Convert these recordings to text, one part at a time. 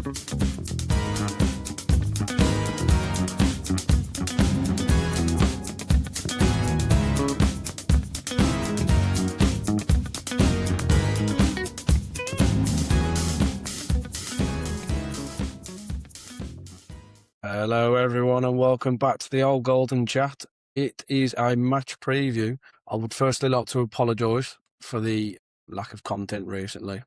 Hello everyone and welcome back to the Old Golden Chat. It is a match preview. I would firstly like to apologise for the lack of content recently.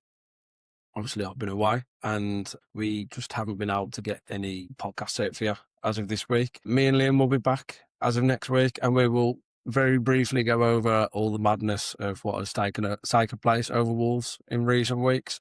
Obviously I've been away and we just haven't been able to get any podcasts out for you as of this week. Me and Liam will be back as of next week and we will very briefly go over all the madness of what has taken place over Wolves in recent weeks.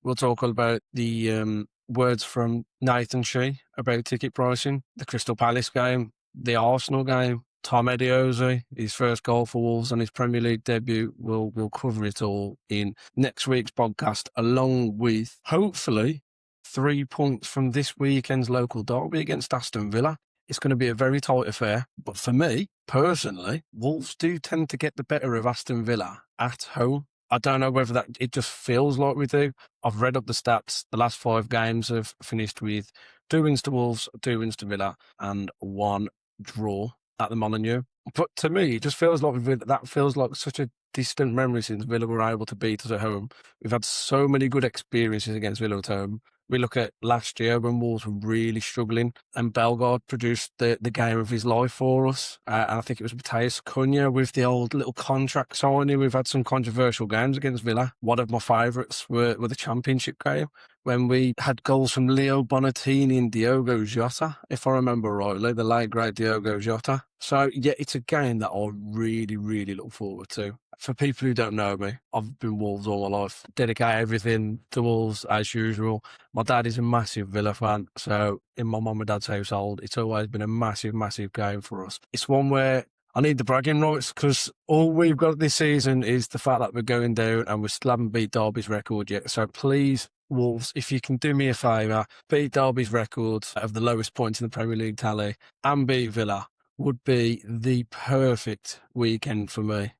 We'll talk all about the words from Nathan Shee about ticket pricing, the Crystal Palace game, the Arsenal game, Tom Eddie, his first goal for Wolves on his Premier League debut. We'll cover it all in next week's podcast, along with, hopefully, 3 points from this weekend's local derby against Aston Villa. It's going to be a very tight affair, but for me, personally, Wolves do tend to get the better of Aston Villa at home. I don't know whether it just feels like we do. I've read up the stats. The last 5 games have finished with 2 wins to Wolves, 2 wins to Villa, and 1 draw at the Molineux. But to me, it just feels like that feels like such a distant memory since Villa were able to beat us at home. We've had so many good experiences against Villa at home. We look at last year when Wolves were really struggling and Bellegarde produced the game of his life for us. And I think it was Mateus Cunha with the old little contract signing. We've had some controversial games against Villa. One of my favourites were the Championship game when we had goals from Leo Bonatini and Diogo Jota, if I remember rightly, the late great Diogo Jota. So yeah, it's a game that I really, really look forward to. For people who don't know me, I've been Wolves all my life. Dedicate everything to Wolves as usual. My dad is a massive Villa fan, so in my mum and dad's household, it's always been a massive, massive game for us. It's one where I need the bragging rights because all we've got this season is the fact that we're going down and we still haven't beat Derby's record yet. So please, Wolves, if you can do me a favour, beat Derby's record of the lowest points in the Premier League tally and beat Villa would be the perfect weekend for me.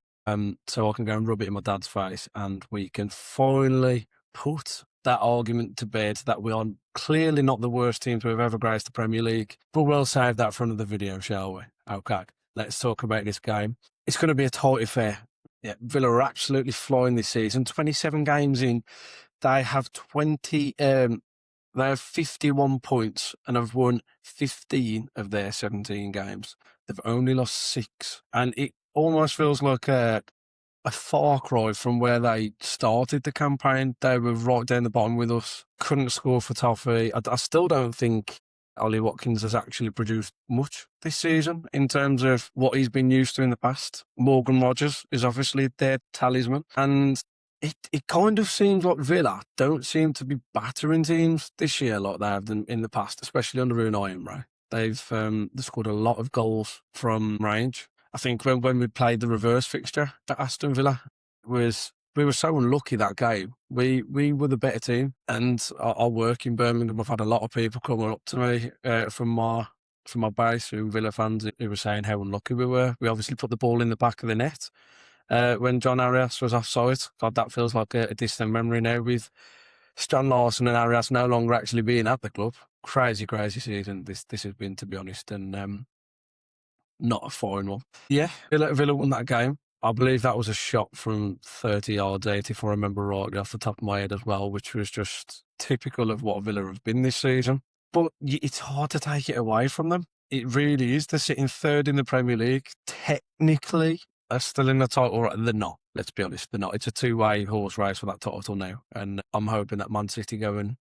So I can go and rub it in my dad's face and we can finally put that argument to bed that we are clearly not the worst team to have ever graced the Premier League. But we'll save that for another video, shall we? Okay, let's talk about this game. It's going to be a tight affair. Yeah, Villa are absolutely flying this season. 27 games in, they have 51 points and have won 15 of their 17 games. They've only lost 6. And it almost feels like a far cry from where they started the campaign. They were right down the bottom with us. Couldn't score for Toffee. I still don't think Ollie Watkins has actually produced much this season in terms of what he's been used to in the past. Morgan Rogers is obviously their talisman. And it kind of seems like Villa don't seem to be battering teams this year like they have in the past, especially under Unai Emery. They've scored a lot of goals from range. I think when we played the reverse fixture at Aston Villa, we were so unlucky that game. We were the better team, and I work in Birmingham. I've had a lot of people coming up to me from my base, who Villa fans, who were saying how unlucky we were. We obviously put the ball in the back of the net when John Arias was offside. God, that feels like a distant memory now with Stan Larson and Arias no longer actually being at the club. Crazy, crazy season this has been, to be honest, and not a fine one. Yeah, Villa won that game. I believe that was a shot from 30 yards out, if I remember rightly, off the top of my head as well, which was just typical of what Villa have been this season. But it's hard to take it away from them. It really is. They're sitting 3rd in the Premier League. Technically, they're still in the title. They're not. Let's be honest, they're not. It's a 2-way horse race for that title now. And I'm hoping that Man City go and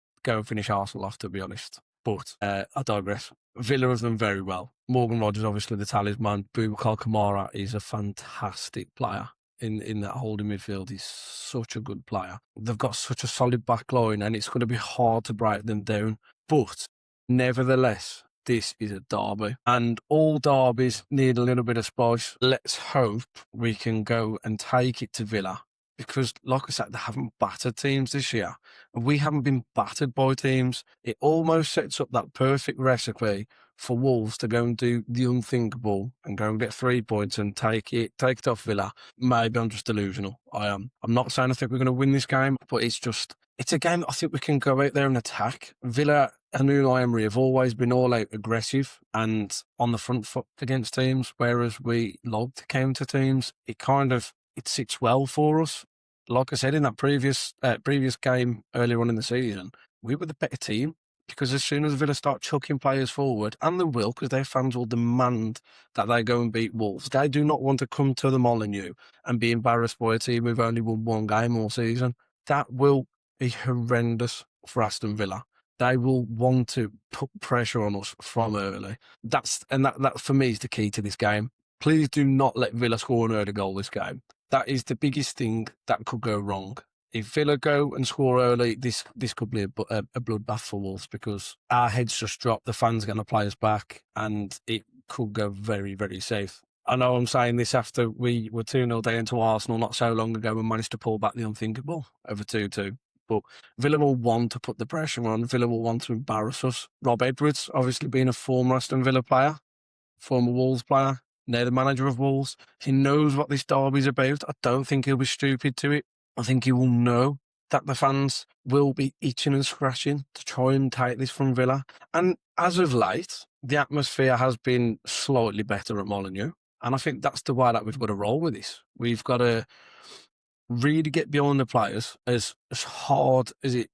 finish Arsenal off, to be honest. But I digress. Villa have done very well. Morgan Rogers, obviously the talisman. Boubacar Kamara is a fantastic player in that holding midfield. He's such a good player. They've got such a solid back line and it's going to be hard to break them down. But nevertheless, this is a derby and all derbies need a little bit of spice. Let's hope we can go and take it to Villa, because like I said, they haven't battered teams this year. We haven't been battered by teams. It almost sets up that perfect recipe for Wolves to go and do the unthinkable and go and get 3 points and take it off Villa, maybe I'm just delusional. I am. I'm not saying I think we're going to win this game, but it's a game that I think we can go out there and attack. Villa and Unai Emery have always been all out aggressive and on the front foot against teams, whereas we love to counter teams. It sits well for us. Like I said in that previous game earlier on in the season, we were the better team. Because as soon as Villa start chucking players forward, and they will, because their fans will demand that they go and beat Wolves. They do not want to come to the Molineux and be embarrassed by a team who've only won 1 game all season. That will be horrendous for Aston Villa. They will want to put pressure on us from early. That for me is the key to this game. Please do not let Villa score an early goal this game. That is the biggest thing that could go wrong. If Villa go and score early, this could be a bloodbath for Wolves because our heads just drop, the fans are going to play us back, and it could go very, very safe. I know I'm saying this after we were 2-0 down to Arsenal not so long ago and managed to pull back the unthinkable over 2-2. But Villa will want to put the pressure on. Villa will want to embarrass us. Rob Edwards, obviously being a former Aston Villa player, former Wolves player, now the manager of Wolves, he knows what this derby's about. I don't think he'll be stupid to it. I think he will know that the fans will be itching and scratching to try and take this from Villa. And as of late, the atmosphere has been slightly better at Molineux. And I think that's the way that we've got to roll with this. We've got to really get behind the players as hard as it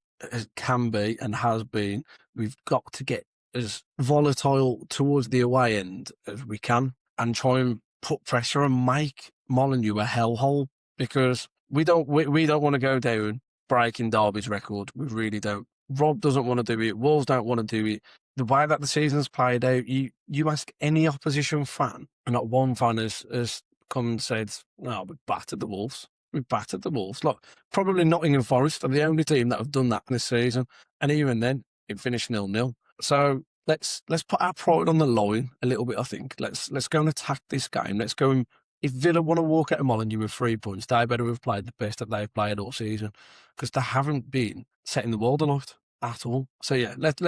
can be and has been. We've got to get as volatile towards the away end as we can and try and put pressure and make Molineux a hellhole, because we don't want to go down breaking Derby's record. We really don't. Rob doesn't want to do it. Wolves don't want to do it. The way that the season's played out, you ask any opposition fan, and not one fan has come and said, "No, we battered the Wolves. We battered the Wolves." Look, probably Nottingham Forest are the only team that have done that this season, and even then, it finished 0-0. So let's put our pride on the line a little bit. I think let's go and attack this game. Let's go and. If Villa want to walk out of Molineux with 3 points, they better have played the best that they've played all season, because they haven't been setting the world alight at all. So yeah, let's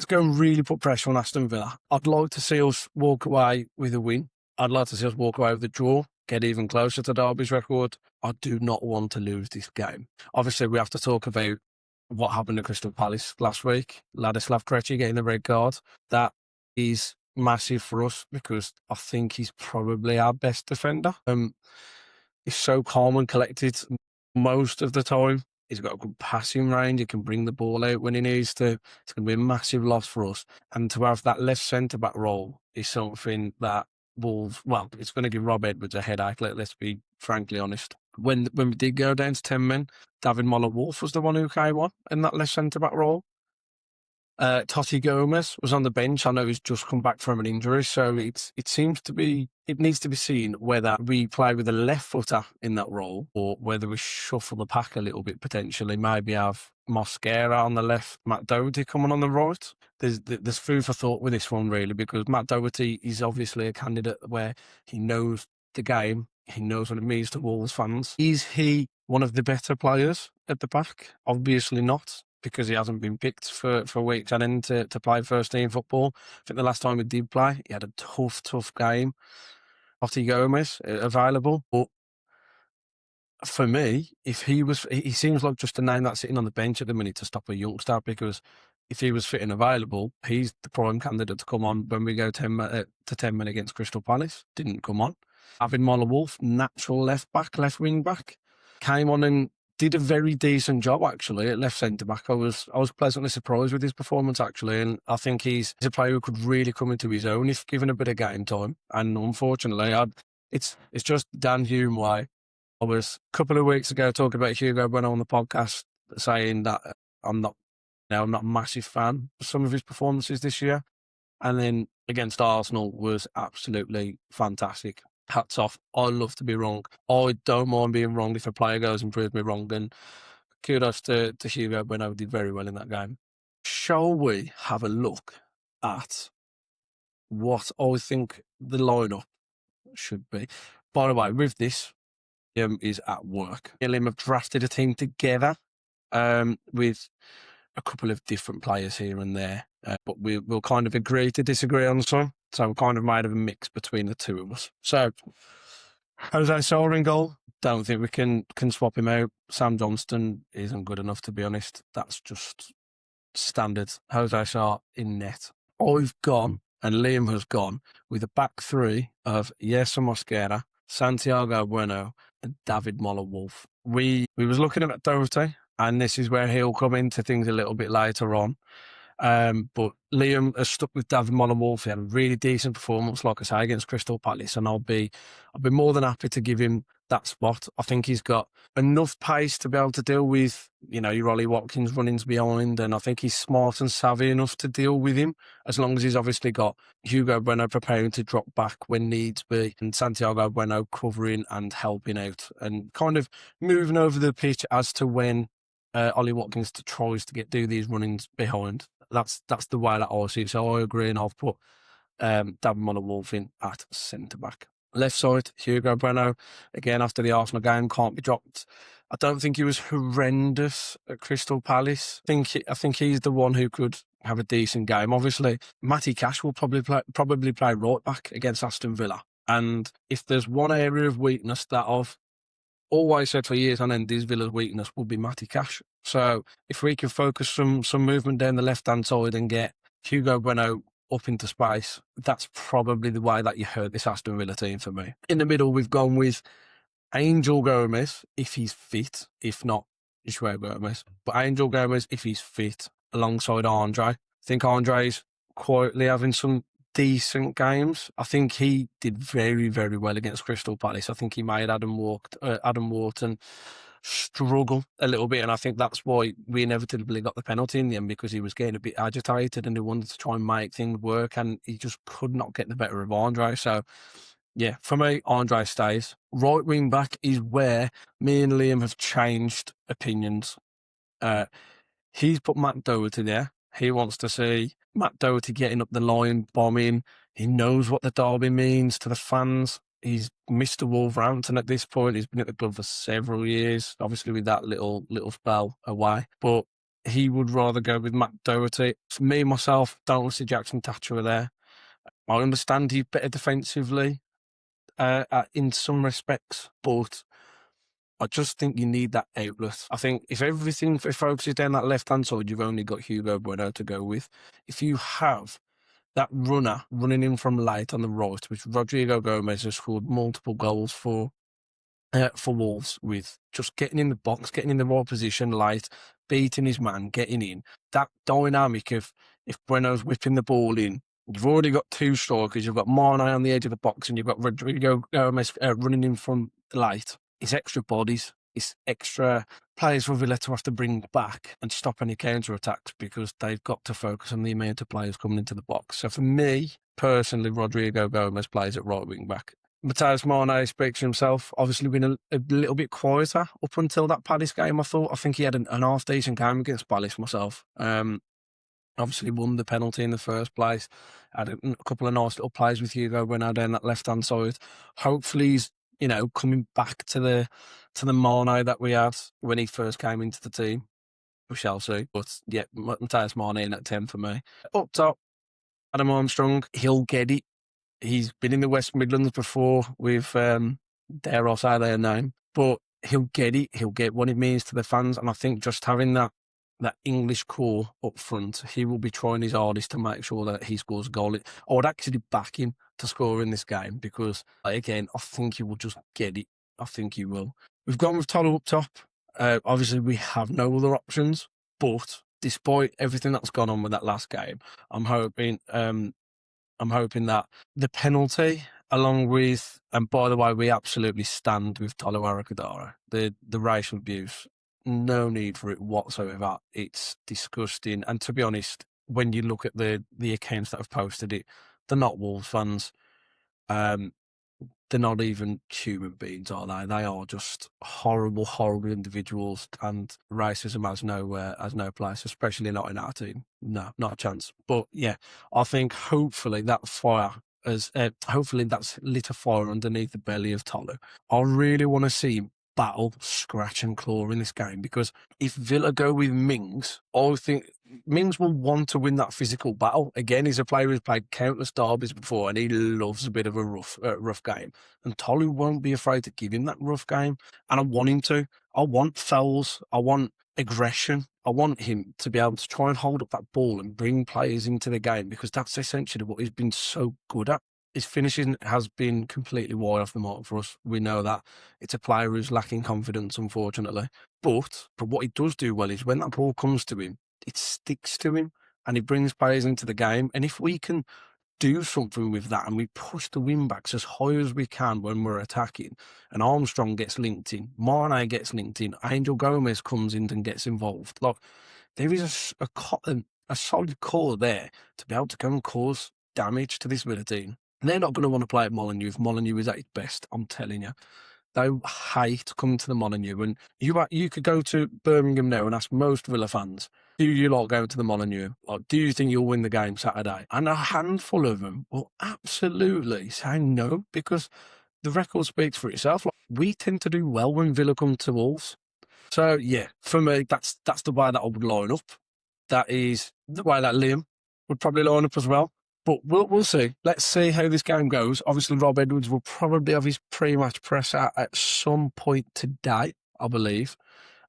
go and really put pressure on Aston Villa. I'd like to see us walk away with a win. I'd like to see us walk away with a draw, get even closer to Derby's record. I do not want to lose this game. Obviously, we have to talk about what happened to Crystal Palace last week. Ladislav Krejci getting the red card. That is massive for us because I think he's probably our best defender. He's so calm and collected most of the time. He's got a good passing range. He can bring the ball out when he needs to. It's going to be a massive loss for us. And to have that left centre-back role is something that Wolves, well, it's going to give Rob Edwards a headache, let's be frankly honest. When we did go down to 10 men, David Moller-Wolf was the one who came on in that left centre-back role. Totti Gomez was on the bench. I know he's just come back from an injury, so it needs to be seen whether we play with a left footer in that role or whether we shuffle the pack a little bit potentially. Maybe have Mosquera on the left, Matt Doherty coming on the right. There's food for thought with this one really, because Matt Doherty is obviously a candidate where he knows the game, he knows what it means to Wolves fans. Is he one of the better players at the back? Obviously not, because he hasn't been picked for weeks on end to play first team football. I think the last time he did play, he had a tough game. Totti Gomez available. But for me, if he seems like just a name that's sitting on the bench at the minute to stop a youngster, because if he was fit and available, he's the prime candidate to come on when we go 10 men against Crystal Palace. Didn't come on. David Moller-Wolf, natural left wing back, came on and did a very decent job actually at left centre back. I was pleasantly surprised with his performance actually, and I think he's a player who could really come into his own if given a bit of game time. And unfortunately, it's just Dan Hume way. I was a couple of weeks ago talking about Hugo Bueno on the podcast, saying that I'm not a massive fan of some of his performances this year, and then against Arsenal was absolutely fantastic. Hats off. I love to be wrong. I don't mind being wrong if a player goes and proves me wrong. And kudos to Hugo Bueno, did very well in that game. Shall we have a look at what I think the lineup should be? By the way, with this, is at work. Him have drafted a team together with a couple of different players here and there. but we'll kind of agree to disagree on some. So we're kind of made of a mix between the two of us. So Jose Sola in goal. Don't think we can swap him out. Sam Johnston isn't good enough, to be honest. That's just standard. Jose Sola in net. I've gone, and Liam has gone, with a back three of Yerson Mosquera, Santiago Bueno, and David Moller-Wolf. We was looking at Doherty, and this is where he'll come into things a little bit later on. But Liam has stuck with David Moller-Wolf. He had a really decent performance, like I say, against Crystal Palace, and I'll be more than happy to give him that spot. I think he's got enough pace to be able to deal with, your Ollie Watkins runnings behind, and I think he's smart and savvy enough to deal with him, as long as he's obviously got Hugo Bueno preparing to drop back when needs be, and Santiago Bueno covering and helping out, and kind of moving over the pitch as to when Ollie Watkins tries to do these runnings behind. That's the way that I see it. So I agree, and I've put David Moller-Wolf in at centre back. Left side, Hugo Bueno, again after the Arsenal game, can't be dropped. I don't think he was horrendous at Crystal Palace. I think he's the one who could have a decent game. Obviously, Matty Cash will probably play right back against Aston Villa. And if there's one area of weakness that I've always said for years on end, is Villa's weakness will be Matty Cash. So if we can focus some movement down the left-hand side and get Hugo Bueno up into space, that's probably the way that you hurt this Aston Villa team for me. In the middle, we've gone with Angel Gomez, if he's fit, if not Joao Gomez. But Angel Gomez, if he's fit, alongside Andre. I think Andre's quietly having some decent games. I think he did very, very well against Crystal Palace. I think he made Adam Wharton struggle a little bit, and I think that's why we inevitably got the penalty in the end, because he was getting a bit agitated and he wanted to try and make things work, and he just could not get the better of Andre. So yeah, for me, Andre stays. Right wing back is where me and Liam have changed opinions. He's put Matt Doherty there. He wants to see Matt Doherty getting up the line, bombing. He knows what the derby means to the fans. He's Mr. Wolverhampton at this point. He's been at the club for several years, obviously with that little spell away. But he would rather go with Matt Doherty. For me, myself, don't want to see Jackson Thatcher there. I understand he's better defensively in some respects, but I just think you need that outlet. I think if everything focuses down that left-hand side, you've only got Hugo Bueno to go with. If you have that runner running in from late on the right, which Rodrigo Gomez has scored multiple goals for Wolves, with just getting in the box, getting in the right position late, beating his man, getting in. That dynamic of if Bueno's whipping the ball in, you've already got two strikers, you've got Mane on the edge of the box, and you've got Rodrigo Gomez running in from late. It's extra bodies. It's extra players for Villa to have to bring back and stop any counter-attacks, because they've got to focus on the amount of players coming into the box. So for me, personally, Rodrigo Gomez plays at right wing back. Matheus Mane speaks for himself. Obviously been a little bit quieter up until that Palace game, I thought. I think he had an half-decent game against Palace myself. Obviously won the penalty in the first place. Had a couple of nice little plays with Hugo Bueno down that left-hand side. Hopefully he's coming back to the Mane that we had when he first came into the team. We shall see. But yeah, Matheus Mane in at 10 for me. Up top, Adam Armstrong, he'll get it. He's been in the West Midlands before with, dare I say their name, but he'll get it. He'll get what it means to the fans. And I think just having that English core up front, he will be trying his hardest to make sure that he scores a goal. I would actually back him to score in this game, because, again, I think he will just get it. I think he will. We've gone with Tolo up top. Obviously, we have no other options, but despite everything that's gone on with that last game, I'm hoping that the penalty, along with, and by the way, we absolutely stand with Tolo Arakadara, the racial abuse. No need for it whatsoever. It's disgusting. And to be honest, when you look at the accounts that have posted it, they're not Wolves fans. They're not even human beings, are they? They are just horrible, horrible individuals, and racism has no place, especially not in our team. No, not a chance. But yeah, I think hopefully that's lit a fire underneath the belly of Tolo. I really want to see him battle, scratch and claw in this game, because if Villa go with Mings, I think Mings will want to win that physical battle. Again, he's a player who's played countless derbies before, and he loves a bit of a rough game. And Tolu won't be afraid to give him that rough game, and I want him to. I want fouls. I want aggression. I want him to be able to try and hold up that ball and bring players into the game, because that's essentially what he's been so good at. His finishing has been completely wide off the mark for us. We know that. It's a player who's lacking confidence, unfortunately. But what he does do well is when that ball comes to him, it sticks to him and he brings players into the game. And if we can do something with that and we push the wing backs as high as we can when we're attacking, and Armstrong gets linked in, Mane gets linked in, Angel Gomez comes in and gets involved. Like, there is a solid core there to be able to go and cause damage to this Villa team. They're not going to want to play at Molineux if Molineux is at its best, I'm telling you. They hate coming to the Molineux. And you could go to Birmingham now and ask most Villa fans, do you like going to the Molineux? Or do you think you'll win the game Saturday? And a handful of them will absolutely say no, because the record speaks for itself. Like, we tend to do well when Villa come to Wolves. So, yeah, for me, that's the way that I would line up. That is the way that Liam would probably line up as well. But we'll see. Let's see how this game goes. Obviously, Rob Edwards will probably have his pre-match press out at some point today, I believe.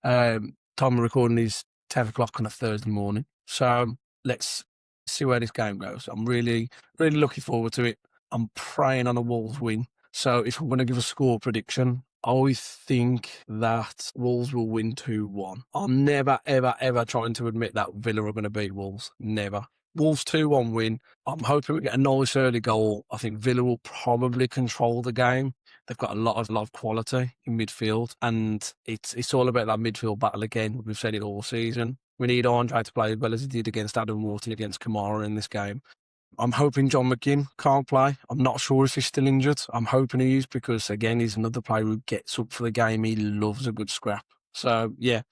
Time of recording is 10 o'clock on a Thursday morning. So let's see where this game goes. I'm really, really looking forward to it. I'm praying on a Wolves win. So if I'm going to give a score prediction, I think that Wolves will win 2-1. I'm never, ever, ever trying to admit that Villa are going to beat Wolves. Never. Wolves 2-1 win. I'm hoping we get a nice early goal. I think Villa will probably control the game. They've got a lot of quality in midfield, and it's all about that midfield battle again. We've said it all season. We need Andre to play as well as he did against Adam Wharton, against Kamara in this game. I'm hoping John McGinn can't play. I'm not sure if he's still injured. I'm hoping he is, because, again, he's another player who gets up for the game. He loves a good scrap. So, yeah,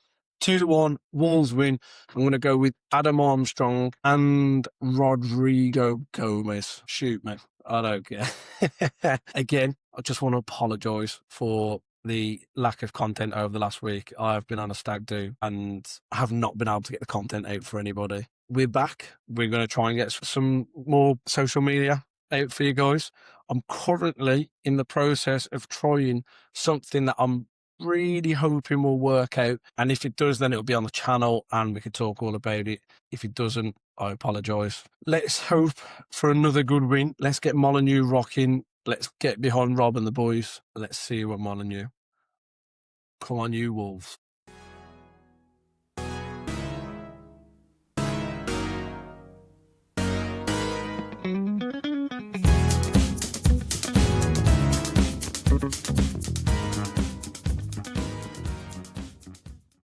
2-1, Wolves win. I'm going to go with Adam Armstrong and Rodrigo Gomez. Shoot, man. I don't care. Again, I just want to apologise for the lack of content over the last week. I've been on a stag do and have not been able to get the content out for anybody. We're back. We're going to try and get some more social media out for you guys. I'm currently in the process of trying something that I'm really hoping will work out. And if it does, then it'll be on the channel and we can talk all about it. If it doesn't, I apologise. Let's hope for another good win. Let's get Molineux rocking. Let's get behind Rob and the boys. Let's see you at Molineux. Come on, you Wolves.